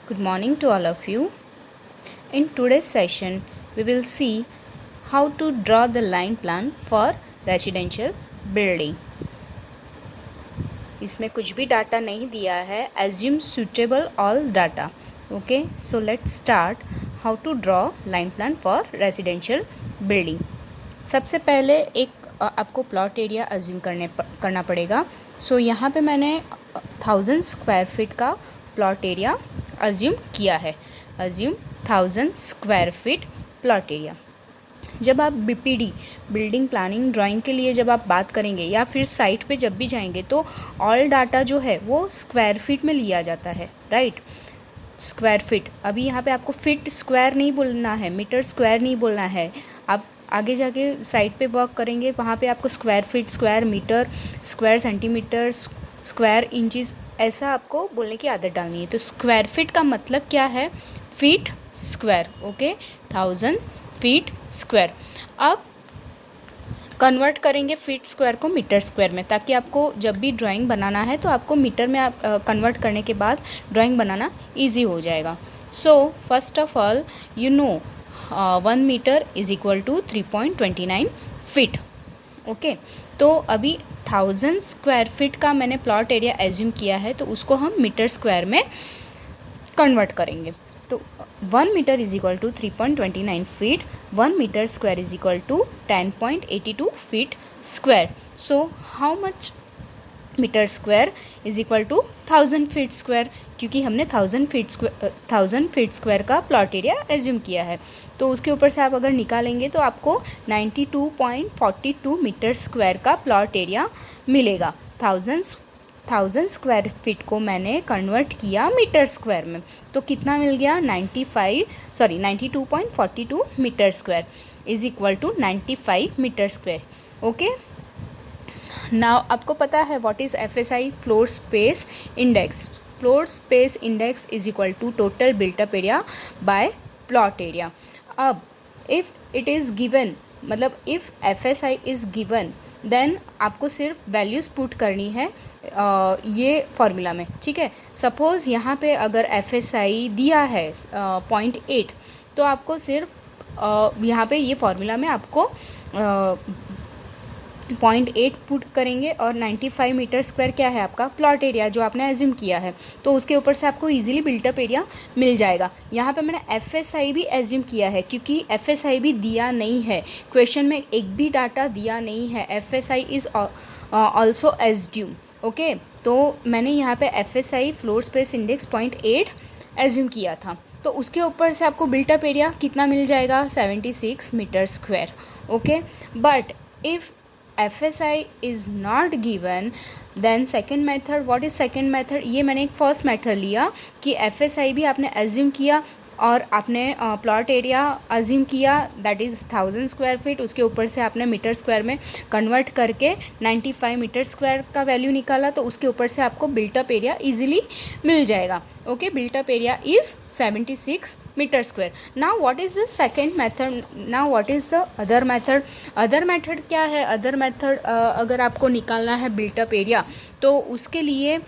Good morning to all of you. In today's session, we will see how to draw the line plan for residential building. इसमें कुछ भी data नहीं दिया है. Assume suitable all data. Okay, so let's start how to draw line plan for residential building. सबसे पहले एक आपको प्लॉट एरिया अज्यूम करना पड़ेगा. सो यहाँ पे मैंने 1000 स्क्वायर फीट का प्लॉट एरिया अज्यूम किया है. Assume 1000 square feet plot area. जब आप बीपीडी बिल्डिंग प्लानिंग ड्राइंग के लिए जब आप बात करेंगे या फिर साइट पे जब भी जाएंगे तो ऑल डाटा जो है वो स्क्वायर फीट में लिया जाता है, राइट. Square feet. अभी यहाँ पे आपको फीट स्क्वायर नहीं बोलना है, मीटर स्क्वायर नहीं बोलना है. आप आगे जाके साइट पे वर्क करेंगे वहाँ पे आपको square feet, square metre, square centimetre, square inches ऐसा आपको बोलने की आदत डालनी है. तो स्क्वायर फीट का मतलब क्या है? Feet square. Okay, 1000 feet square. अब कन्वर्ट करेंगे फीट स्क्वायर को मीटर स्क्वायर में, ताकि आपको जब भी ड्राइंग बनाना है तो आपको मीटर में आप कन्वर्ट करने के बाद ड्राइंग बनाना इजी हो जाएगा. So first of all you know 1 metre is equal to 3.29 feet. Okay, तो अभी 1000 स्क्वायर फीट का मैंने प्लॉट एरिया एज्यूम किया है, तो उसको हम मीटर स्क्वायर में कन्वर्ट करेंगे. तो 1 metre is equal to 3.29 feet. 1 metre square is equal to 10.82 feet square. So how much metre square is equal to 1000 feet square, क्योंकि हमने 1000 फीट स्क्वायर का प्लॉट एरिया एज्यूम किया है. तो उसके ऊपर से आप अगर निकालेंगे तो आपको 92.42 मीटर स्क्वायर का प्लॉट एरिया मिलेगा. 1000 स्क्वायर फीट को मैंने कन्वर्ट किया मीटर स्क्वायर में, तो कितना मिल गया? 92.42 metre square is equal to 95 metre square. Okay, now आपको पता है what is FSI? Floor space index. Floor space index is equal to total built up area by plot area. अब इफ़ इट इज़ गिवन, मतलब if FSI is given, then आपको सिर्फ values put करनी है ये फॉर्मूला में, ठीक है. सपोज़ यहाँ पे अगर एफएसआई दिया है 0.8, तो आपको सिर्फ यहाँ पे ये फॉर्मूला में आपको 0.8 पुट करेंगे और 95 मीटर स्क्वायर क्या है आपका प्लॉट एरिया जो आपने एज्यूम किया है, तो उसके ऊपर से आपको इजीली बिल्टअप एरिया मिल जाएगा. यहाँ पे मैंने एफएसआई भी एज्यूम किया है, क्योंकि एफएसआई भी दिया नहीं है क्वेश्चन में, एक भी डाटा दिया नहीं है. FSI is also assume. Okay, तो मैंने यहाँ पे FSI floor space index 0.8 assume किया था, तो उसके ऊपर से आपको बिल्टअप एरिया कितना मिल जाएगा? 76 metre square. Okay, but if FSI is not given, then second method. what is second method? ये मैंने एक फर्स्ट मेथड लिया कि FSI भी आपने एज्यूम किया और आपने प्लॉट एरिया अज्यूम किया, दैट इज़ 1000 स्क्वायर फीट. उसके ऊपर से आपने मीटर स्क्वायर में कन्वर्ट करके 95 मीटर स्क्वायर का वैल्यू निकाला, तो उसके ऊपर से आपको बिल्टअप एरिया इजीली मिल जाएगा. Okay, built up area is 76 metre square. Now what is the second method? Now what is the other method? Other method क्या है? अदर मेथड अगर आपको निकालना है बिल्टअप एरिया, तो उसके लिए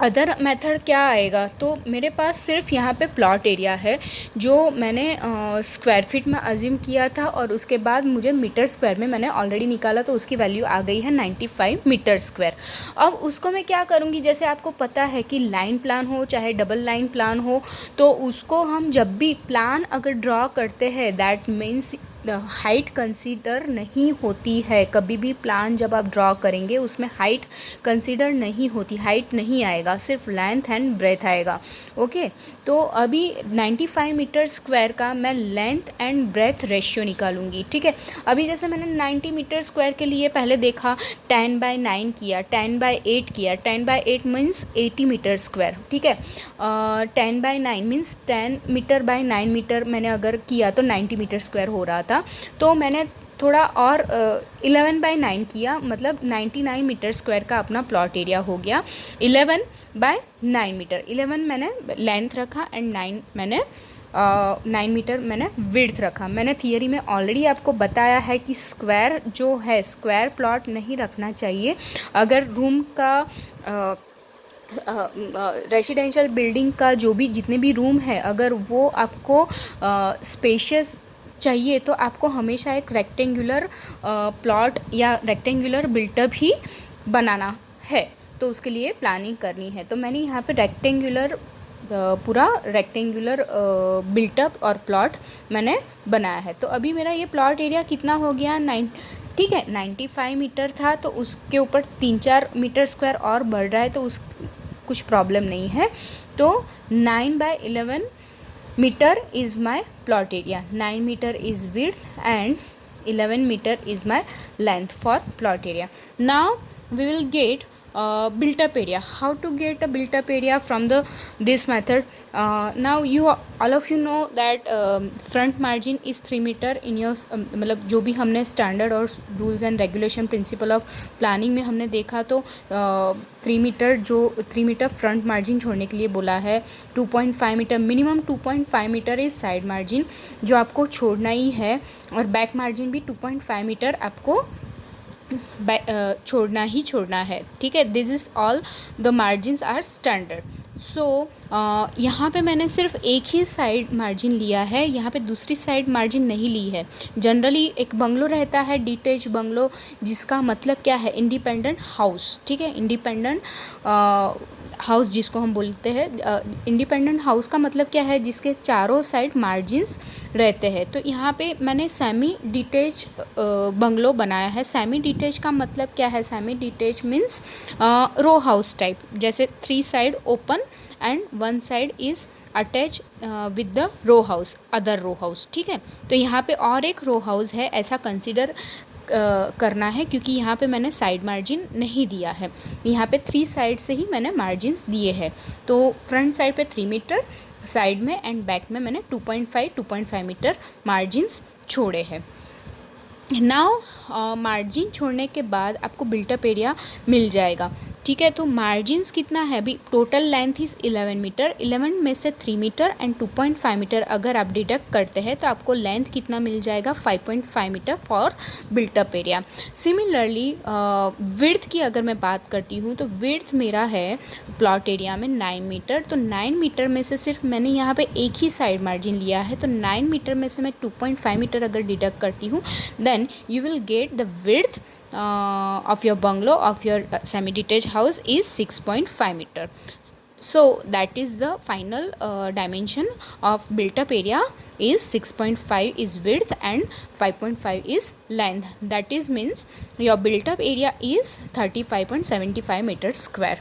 अदर मेथड क्या आएगा? तो मेरे पास सिर्फ यहाँ पे प्लॉट एरिया है जो मैंने स्क्वायर फीट में अज्यूम किया था, और उसके बाद मुझे मीटर स्क्वायर में मैंने ऑलरेडी निकाला, तो उसकी वैल्यू आ गई है 95 मीटर स्क्वायर. अब उसको मैं क्या करूँगी? जैसे आपको पता है कि लाइन प्लान हो चाहे डबल लाइन प्लान हो, तो उसको हम जब भी प्लान अगर ड्रॉ करते हैं, दैट मीन्स हाइट कंसीडर नहीं होती है. कभी भी प्लान जब आप ड्रॉ करेंगे उसमें हाइट कंसीडर नहीं होती, हाइट नहीं आएगा, सिर्फ लेंथ एंड ब्रेथ आएगा. ओके, तो अभी 95 मीटर स्क्वायर का मैं लेंथ एंड ब्रेथ रेशियो निकालूंगी, ठीक है. अभी जैसे मैंने 90 मीटर स्क्वायर के लिए पहले देखा, 10/9 किया, 10/8 किया. 10/8 मीन्स 80 मीटर स्क्वायर, ठीक है. 10/9 मीन्स 10 मीटर बाय 9 मीटर मैंने अगर किया तो 90 मीटर स्क्वायर हो रहा था. तो मैंने थोड़ा और 11/9 किया, मतलब 99 मीटर स्क्वायर का अपना प्लॉट एरिया हो गया. 11/9 मीटर, 11 मैंने लेंथ रखा एंड 9 मीटर मैंने विड्थ रखा. मैंने थियरी में ऑलरेडी आपको बताया है कि स्क्वायर जो है, स्क्वायर प्लॉट नहीं रखना चाहिए. अगर रूम का रेसिडेंशियल बिल्डिंग का जो भी जितने भी रूम है, अगर वो आपको स्पेशियस चाहिए तो आपको हमेशा एक रेक्टेंगुलर प्लॉट या रेक्टेंगुलर बिल्टअप ही बनाना है, तो उसके लिए प्लानिंग करनी है। तो मैंने यहाँ पे रेक्टेंगुलर पूरा रेक्टेंगुलर बिल्टअप और प्लॉट मैंने बनाया है। तो अभी मेरा ये प्लॉट एरिया कितना हो गया, ठीक है 95 मीटर था, तो उसके ऊपर 3-4 मीटर स्क्वायर और बढ़ रहा है, तो उस कुछ प्रॉब्लम नहीं है। तो 9/11 meter is my plot area. 9 meter is width and 11 meter is my length for plot area. Now we will get built up area. How to get a built up area from this method? Now all of you know that front margin is 3 meter in your मतलब जो भी हमने standard और rules and regulation principle of planning में हमने देखा, तो 3 metre front margin छोड़ने के लिए बोला है। 2.5 metre minimum 2.5 metre is side margin जो आपको छोड़ना ही है, और बैक मार्जिन भी 2.5 मीटर आपको छोड़ना है, ठीक है। This is all the margins are standard. So यहाँ पे मैंने सिर्फ एक ही साइड मार्जिन लिया है, यहाँ पे दूसरी साइड मार्जिन नहीं ली है। जनरली एक बंगलो रहता है डिटेच बंगलो, जिसका मतलब क्या है, इंडिपेंडेंट हाउस, ठीक है। इंडिपेंडेंट हाउस जिसको हम बोलते हैं, इंडिपेंडेंट हाउस का मतलब क्या है, जिसके चारों साइड मार्जिन्स रहते हैं। तो यहाँ पे मैंने सेमी डिटेच बंगलो बनाया है। सेमी डिटेच का मतलब क्या है, semi detach means row house type, जैसे 3 side open and 1 side is attach with the row house, other row house, ठीक है। तो यहाँ पे और एक रो हाउस है, ऐसा कंसिडर करना है, क्योंकि यहाँ पे मैंने साइड मार्जिन नहीं दिया है। यहाँ पे 3 साइड से ही मैंने मार्जिन्स दिए हैं। तो फ्रंट साइड पे 3 मीटर, साइड में एंड बैक में मैंने 2.5 मीटर मार्जिन्स छोड़े हैं। नाउ मार्जिन छोड़ने के बाद आपको बिल्टअप एरिया मिल जाएगा, ठीक है। तो मार्जिन्स कितना है, अभी टोटल लेंथ इज़ 11 मीटर, 11 में से 3 मीटर एंड 2.5 मीटर अगर आप डिडक्ट करते हैं तो आपको लेंथ कितना मिल जाएगा, 5.5 metre for built up area. Similarly width की अगर मैं बात करती हूँ, तो विड्थ मेरा है प्लॉट एरिया में 9 मीटर। तो 9 मीटर में से सिर्फ मैंने यहाँ पे एक ही साइड मार्जिन लिया है, तो 9 मीटर में से मैं 2.5 मीटर अगर डिडक्ट करती हूँ, then you will get the width of your bungalow, of your semi-detached house is 6.5 meter. So that is the final dimension of built-up area is 6.5 is width and 5.5 is length. That is means your built-up area is 35.75 meter square.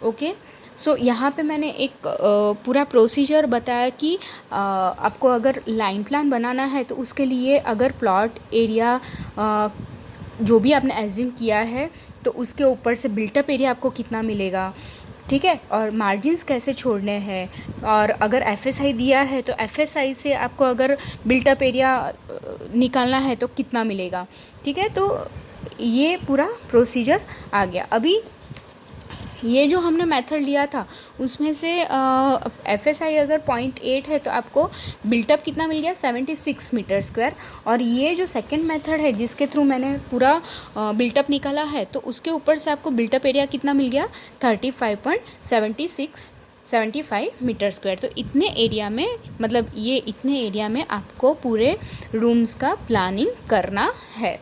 Okay. सो यहाँ पे मैंने एक पूरा procedure बताया कि आपको अगर line plan बनाना है तो उसके लिए अगर प्लॉट एरिया जो भी आपने एज्यूम किया है तो उसके ऊपर से बिल्टअप एरिया आपको कितना मिलेगा, ठीक है, और मार्जिन्स कैसे छोड़ने हैं, और अगर एफएसआई दिया है तो एफएसआई से आपको अगर बिल्टअप एरिया निकालना है तो कितना मिलेगा, ठीक है। तो ये पूरा प्रोसीजर आ गया। अभी ये जो हमने मेथड लिया था उसमें से एफएसआई अगर 0.8 है तो आपको बिल्टअप कितना मिल गया, 76 मीटर स्क्वायर। और ये जो सेकंड मेथड है जिसके थ्रू मैंने पूरा बिल्टअप निकाला है, तो उसके ऊपर से आपको बिल्टअप एरिया कितना मिल गया, 35.75 मीटर स्क्वायर। तो इतने एरिया में, मतलब ये इतने एरिया में आपको पूरे रूम्स का प्लानिंग करना है।